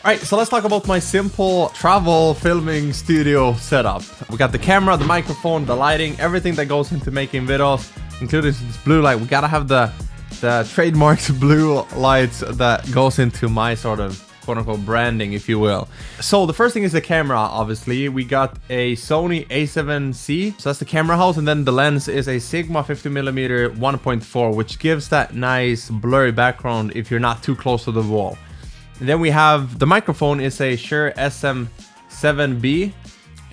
Alright, so let's talk about my simple travel filming studio setup. We got the camera, the microphone, the lighting, everything that goes into making videos, including this blue light. We gotta have the trademarked blue lights that goes into my sort of quote-unquote branding, if you will. So the first thing is the camera. Obviously we got a Sony a7C, so that's the camera house, and then the lens is a Sigma 50mm 1.4, which gives that nice blurry background if you're not too close to the wall. And then we have the microphone is a Shure SM7B,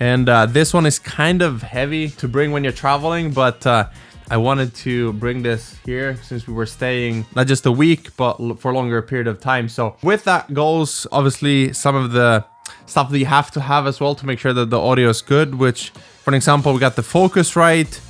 and this one is kind of heavy to bring when you're traveling, but I wanted to bring this here since we were staying not just a week, but for a longer period of time. So with that goes obviously some of the stuff that you have to have as well to make sure that the audio is good, which for an example, we got the Focusrite,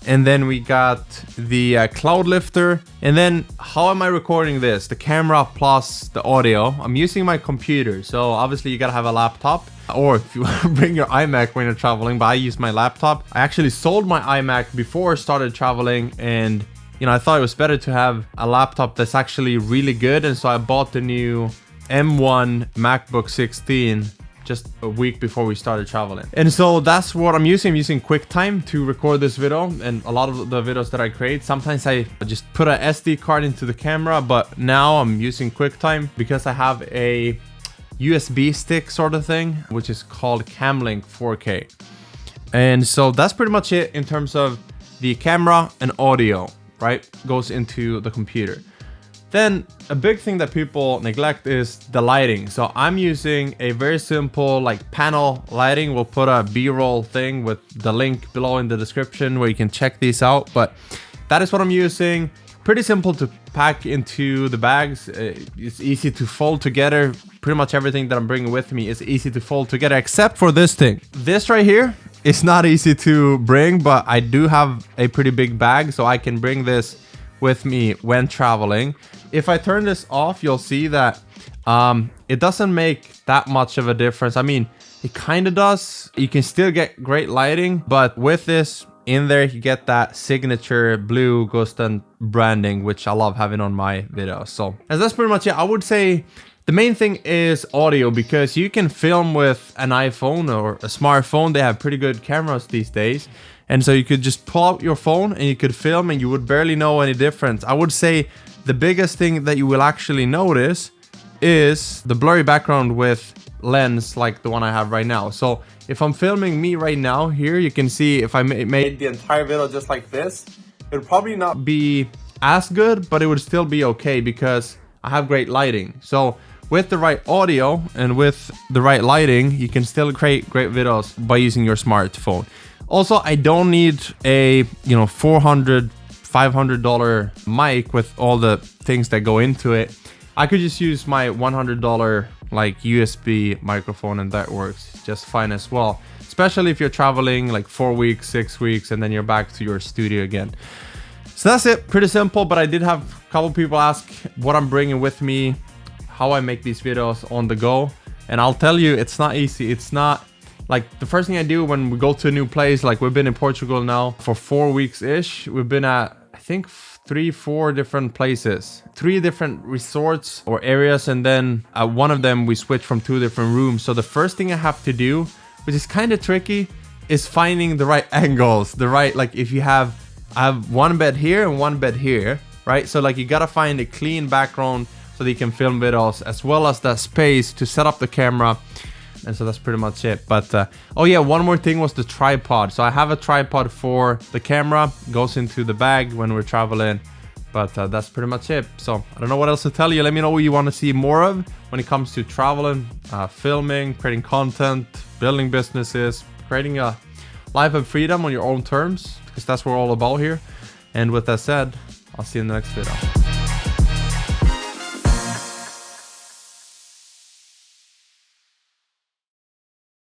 and then we got the cloud lifter. And then how am I recording this? The camera plus the audio. I'm using my computer. So obviously you gotta have a laptop, or if you bring your iMac when you're traveling, but I use my laptop. I actually sold my iMac before I started traveling, and you know, I thought it was better to have a laptop that's actually really good. And so I bought the new M1 MacBook 16 just a week before we started traveling. And so that's what I'm using. I'm using QuickTime to record this video, and a lot of the videos that I create, sometimes I just put an SD card into the camera, but now I'm using QuickTime because I have a USB stick sort of thing, which is called Camlink 4K. And so that's pretty much it in terms of the camera and audio, right? Goes into the computer. Then a big thing that people neglect is the lighting. So I'm using a very simple like panel lighting. We'll put a B-roll thing with the link below in the description where you can check these out. But that is what I'm using. Pretty simple to pack into the bags. It's easy to fold together. Pretty much everything that I'm bringing with me is easy to fold together, except for this thing. This right here is not easy to bring, but I do have a pretty big bag, so I can bring this with me when traveling. If I turn this off, you'll see that it doesn't make that much of a difference. I mean, it kind of does. You can still get great lighting, but with this in there, you get that signature blue Gusten branding, which I love having on my videos. So as that's pretty much it. I would say the main thing is audio, because you can film with an iPhone or a smartphone. They have pretty good cameras these days. And so you could just pull out your phone and you could film, and you would barely know any difference. I would say the biggest thing that you will actually notice is the blurry background with lens like the one I have right now. So if I'm filming me right now here, you can see if I made the entire video just like this, it would probably not be as good, but it would still be okay because I have great lighting. So with the right audio and with the right lighting, you can still create great videos by using your smartphone. Also, I don't need a, you know, $400, $500 mic with all the things that go into it. I could just use my $100 like USB microphone, and that works just fine as well. Especially if you're traveling like 4 weeks, 6 weeks, and then you're back to your studio again. So that's it, pretty simple. But I did have a couple people ask what I'm bringing with me, how I make these videos on the go. And I'll tell you, it's not easy. It's not like the first thing I do when we go to a new place. Like we've been in Portugal now for 4 weeks ish. We've been at, I think, 3-4 different places, 3 different resorts or areas, and then at one of them we switched from 2 different rooms. So the first thing I have to do, which is kind of tricky, is finding the right angles, the right, like if you have, I have one bed here and one bed here, right? So like you gotta find a clean background so that you can film videos, as well as the space to set up the camera. And so that's pretty much it. But oh yeah, one more thing was the tripod. So I have a tripod for the camera, goes into the bag when we're traveling. But that's pretty much it. So I don't know what else to tell you. Let me know what you want to see more of when it comes to traveling, filming, creating content, building businesses, creating a life of freedom on your own terms, because that's what we're all about here. And with that said, I'll see you in the next video.